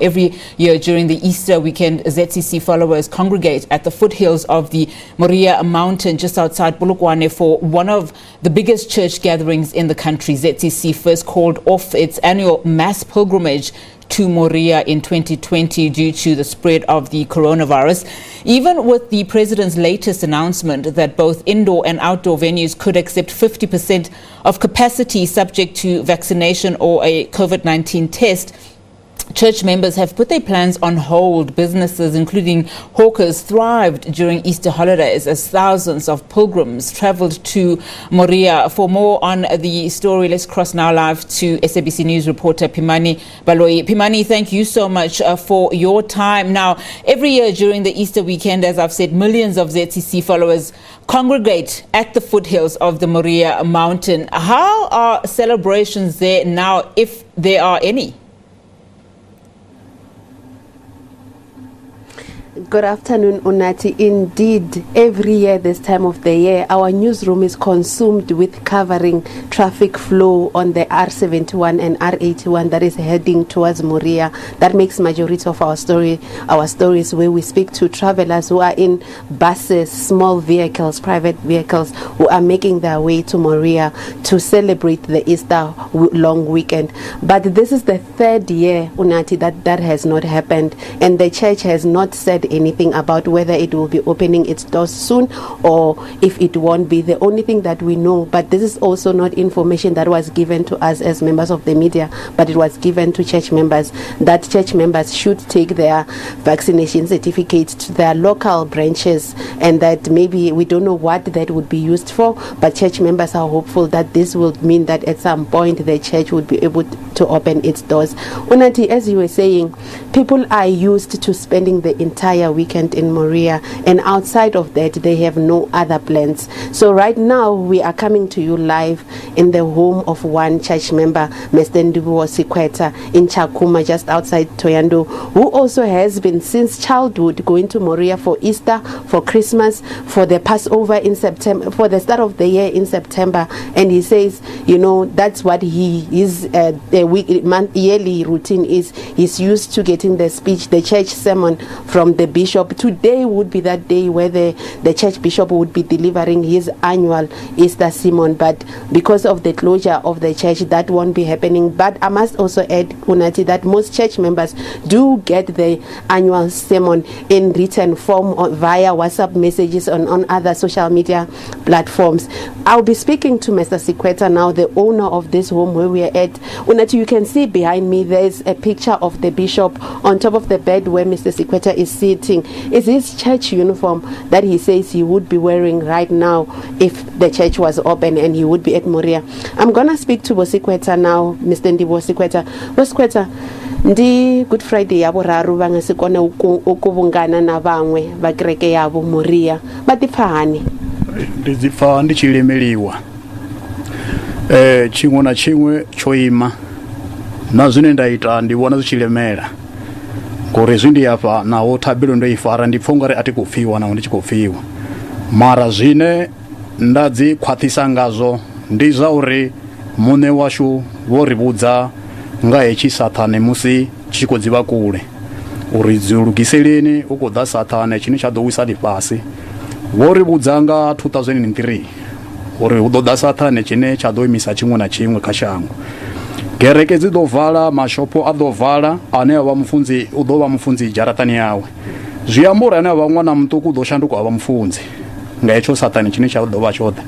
Every year during the Easter weekend, ZCC followers congregate at the foothills of the Moria mountain just outside Polokwane for one of the biggest church gatherings in the country. ZCC first called off its annual mass pilgrimage to Moria in 2020 due to the spread of the coronavirus. Even with the president's latest announcement that both indoor and outdoor venues could accept 50% of capacity subject to vaccination or a COVID-19 test, church members have put their plans on hold. Businesses, including hawkers, thrived during Easter holidays as thousands of pilgrims travelled to Moria. For more on the story, let's cross now live to SABC News reporter Pimani Baloyi. Pimani, thank you so much for your time. Now, every year during the Easter weekend, as I've said, millions of ZCC followers congregate at the foothills of the Moria mountain. How are celebrations there now, if there are any? Good afternoon, Unati. Indeed, every year this time of the year, our newsroom is consumed with covering traffic flow on the R71 and R81 that is heading towards Moria. That makes majority of our stories where we speak to travelers who are in buses, small vehicles, private vehicles, who are making their way to Moria to celebrate the Easter long weekend. But this is the third year, Unati, that has not happened, and the church has not said anything about whether it will be opening its doors soon or if it won't be. The only thing that we know, but this is also not information that was given to us as members of the media, but it was given to church members, that church members should take their vaccination certificates to their local branches, and that maybe we don't know what that would be used for, but church members are hopeful that this will mean that at some point the church would be able to open its doors. Unati, as you were saying, people are used to spending the entire weekend in Moria, and outside of that they have no other plans. So right now we are coming to you live in the home of one church member, Mr. Sikweta, in Chakuma, just outside Toyando, who also has been since childhood going to Moria for Easter, for Christmas, for the Passover in September, for the start of the year in September. And he says, you know, that's what his yearly routine is. He's used to getting the speech, the church sermon from the bishop. Today would be that day where the church bishop would be delivering his annual Easter sermon, but because of the closure of the church, that won't be happening. But I must also add, Unati, that most church members do get the annual sermon in written form or via WhatsApp messages on other social media platforms. I'll be speaking to Mr. Sikweta now, the owner of this home where we are at. Unati, you can see behind me there's a picture of the bishop on top of the bed where Mr. Sikweta is sitting. Is his church uniform that he says he would be wearing right now if the church was open and he would be at Moria. I'm gonna speak to Sikweta now, Mr. Ndibo Sikweta. Sikweta, ndi Good Friday yabo raru vanga sikone ukuvungana na vangwe va kereke yabo Moria. Batipfani. Ndizipfa ndichilemeliwa. Chimwe na chimwe choima. Na zwine ndaita ndiwona zichilemela. Ngori zwindi yafa nawo thabelo ndo ifara ndipfongare ati kufiwa nawo ndichikufiwa. Mara zwine ndadzi khwathisa ngazo ndi za uri mune washu wo rivudza nga hechi sathane musi chikodziva kule uri dzilugiseleni ukoda sathane chini cha dowisa dipasi wo rivudza nga 2003 uri udoda sathane chine cha doimisa chimwe na chimwe kashango. Gereke zidovala, mashopo adovala, ane wa mfunzi udova mfunzi jaratani yawe. Ziyambura ane wa mwana mtuku doshanduko wa mfunzi. Ngaecho satani chini cha udova chote.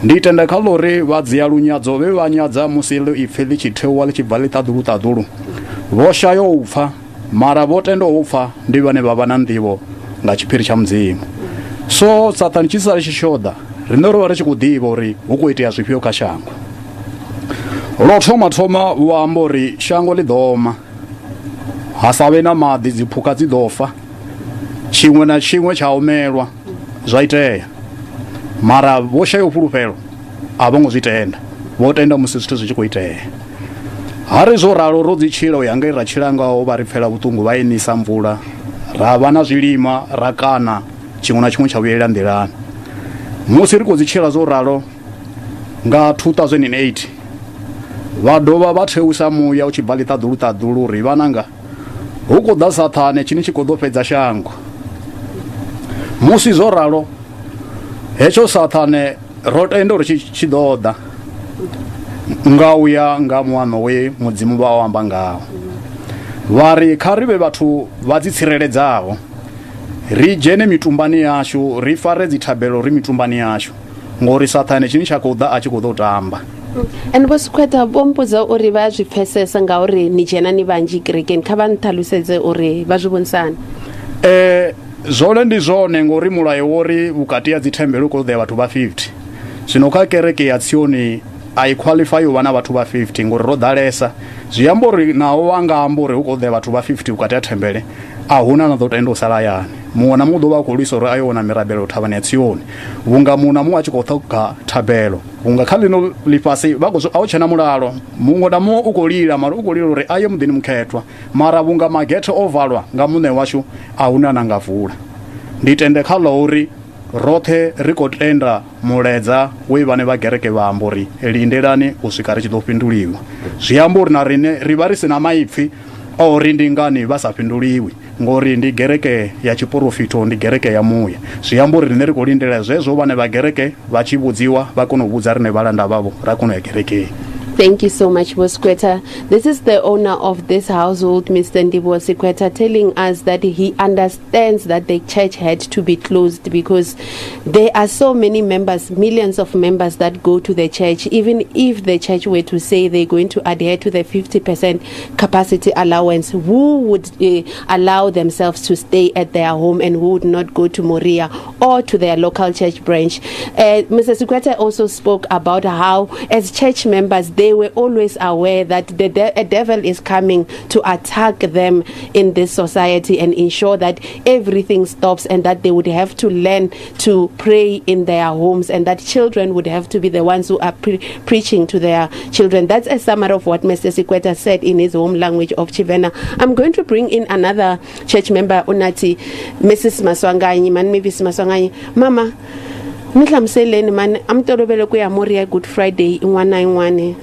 Nditenda kalori wadziyalunyadzo vevanyadza musilo ifeli chitewa lichibali tadulu. Voshayo ufa, mara votendo ufa, ndivane vavana ndivo nga chipiri cha mzimu. So satani chisari chishoda, rinoro ware chikudivo ri, ukuiti ya zwipio kashango. Thoma wa ambori shango lidoma hasabe na madi ziphuka zidofa chimwe na chimwe chaomelwa zwaiteya mara voshayo upulupelo abongo zitenda votenda musisito zichikuiteya hari zoralo rodzichilo yanga irachilanga obaripfela butungu vainisa mvula ravana zwilima rakana chimwe na chimwe chavuyela ndelana musi rikodzichila zoralo nga 2008 vadova vatheusa muya uchibali tadulu rivananga huko da Sathane chini tshi kho ḓo fhedza shango musi zwo ralo hetsho Sathane ro tenda uri tshi ḓo ḓa nga uya nga muano we mudzimu vha amba ngawo vari kha ri vhe vhathu vha dzi tsireledzaho ri dzhene mitumbani yashu ri fare dzi thabelo ri mitumbani yashu ngori Sathane chini tsha khou ḓa a tshi khou ḓo tamba. And Bosqueta bompodza uri vha zwi pfesesa nga uri ni dzhena ni vhanzhi kerekeni kha vha nṱhalusedze uri vha zwi vhonisana. Zwone ndi zwone ngori mulayo wori vhukati ha dzi thembelo khou ḓa vhathu vha 50 zwino kha kereke ya Tsioni I qualify u vhana vhathu vha 50 ngori ro ḓalesa zwi amba uri naho wanga amba uri hu khou ḓa vhathu vha 50 vhukati ha thembele a huna na ḓo tenda u sala yani muṅwe na muṅwe ḓo vha khou lwisa uri ayo wana mirabelo thavhani ya Tsioni vhunga muṅwe na muṅwe a tshi khou ṱhoga thabelo vhunga kha ḽino ḽifhasi vha khou a u tshena mulalo muṅwe na muṅwe u khou lila mara u khou lila uri aye muḓini mukhethwa mara vhunga magethe o valwa nga muṋe washu a huna na nga vula ndi tende kha ḽo uri roṱhe ri khou tenda muledza we vhane vha gereke vha amba uri lindelani u swika ri tshi ḓo fhinduliwa zwi amba uri na riṋe ri vha ri si na maipfi a uri ndi ngani vha sa fhinduliwi ngori ndi gereke ya tshiporofito ndi gereke ya muya zwi amba uri riṋe ri khou lindela zwezwo vhane vha gereke vha tshi vhudziwa vha kone u vhudza riṋe vhalanda vhavho ra kona u ya gerekeni. Thank you so much, Bosqueta. This is the owner of this household, Mr. Ndibo Sikweta, telling us that he understands that the church had to be closed because there are so many members, millions of members that go to the church. Even if the church were to say they're going to adhere to the 50% capacity allowance, who would allow themselves to stay at their home and who would not go to Moria or to their local church branch? Mr. Sikweta also spoke about how, as church members, they were always aware that a devil is coming to attack them in this society and ensure that everything stops and that they would have to learn to pray in their homes and that children would have to be the ones who are preaching to their children. That's a summary of what Mr. Sikweta said in his home language of Chivena. I'm going to bring in another church member, Unati, Mrs. Maswanganyi, man, maybe Maswanganyi. Mama, nihlamseleni man, amtolobele kuya Moria Good Friday in 191.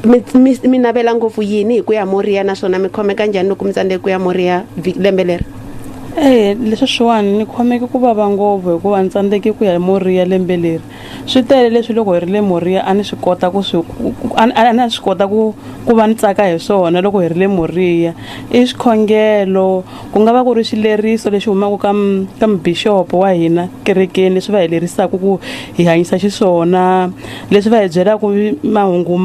Mi navela ngopfu yini hi ku ya Moria naswona mi khomeka njhani loko mi tsandeke ku ya Moria lembe leri? Leswi swiwani ni khomeke ku vava ngopfu hikuva ni tsandzeke ku ya Moria lembe leri swi tele leswi loko hi ri le Moria a ni swi kota ku swi kota ku va ni tsaka hi swona loko hi ri le Moria i swikhongelo ku nga va ku ri xileriso lexi humaka ka bishop wa hina kerekeni leswi va hi lerisaka ku hi hanyisa xiswona leswi va hi byelaka mahungu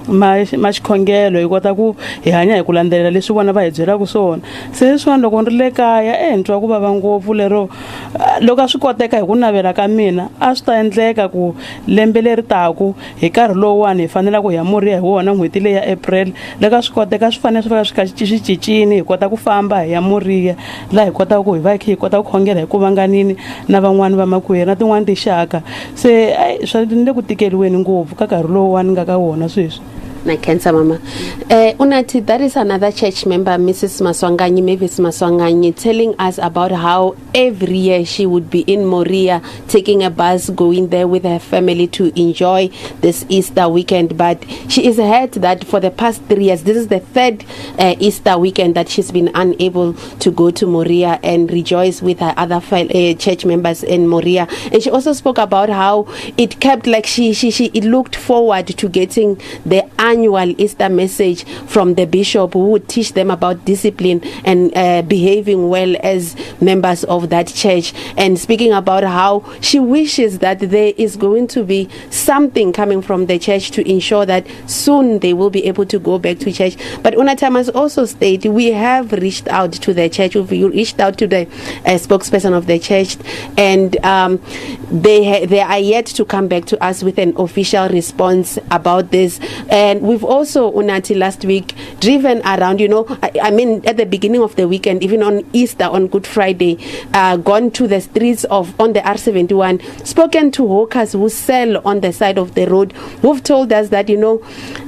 ma xikhongelo hi kota ku hi hanya hi ku landzelela leswi vona va hi byelaka swona se swona loko ni ri le kaya ni twa ku vava ngopfu lero loko a swi koteka hi ku navela ka mina a swi ta endleka ku lembe leri taku hi nkarhi lowuwani hi fanela ku ya Moria hi wona n'hweti leyi ya April loko a swi koteka swi fanele swi fika swi cincini hi kota ku famba hi ya Moria laha hi kotaka ku hi va hi kota ku khongela hi ku vanganini na van'wani va makwerhu na tin'wani tixaka se swi le ku tikeliweni ngopfu ka nkarhi lowuwani nga ka wona sweswi. Na cancer mama. Unati, that is another church member, Mrs. Maswanganyi, Mavis Maswanganyi, telling us about how every year she would be in Moria, taking a bus, going there with her family to enjoy this Easter weekend. But she is heard that for the past 3 years, this is the third Easter weekend that she's been unable to go to Moria and rejoice with her other church members in Moria. And she also spoke about how it kept like she looked forward to getting the annual Easter message from the bishop who would teach them about discipline and behaving well as members of that church, and speaking about how she wishes that there is going to be something coming from the church to ensure that soon they will be able to go back to church. But Unatam has also stated we have reached out to the church, we've reached out to the spokesperson of the church, and they are yet to come back to us with an official response about this. And we've also, Unati, last week driven around, I mean at the beginning of the weekend, even on Easter, on Good Friday, gone to the streets on the R71, spoken to hawkers who sell on the side of the road, who've told us that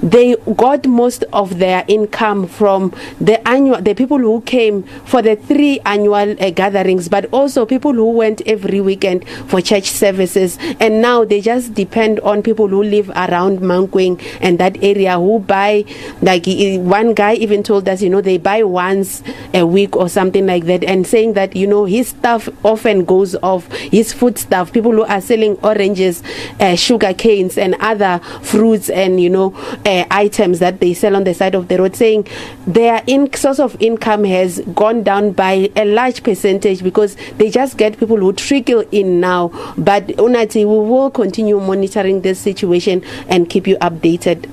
they got most of their income from the people who came for the 3 annual gatherings, but also people who went every weekend for church services, and now they just depend on people who live around Mankweng and that area area who buy, like one guy even told us, they buy once a week or something like that, and saying that, his stuff often goes off, his food stuff, people who are selling oranges, sugar canes and other fruits and, items that they sell on the side of the road, saying their source of income has gone down by a large percentage because they just get people who trickle in now. But Unati, we will continue monitoring this situation and keep you updated.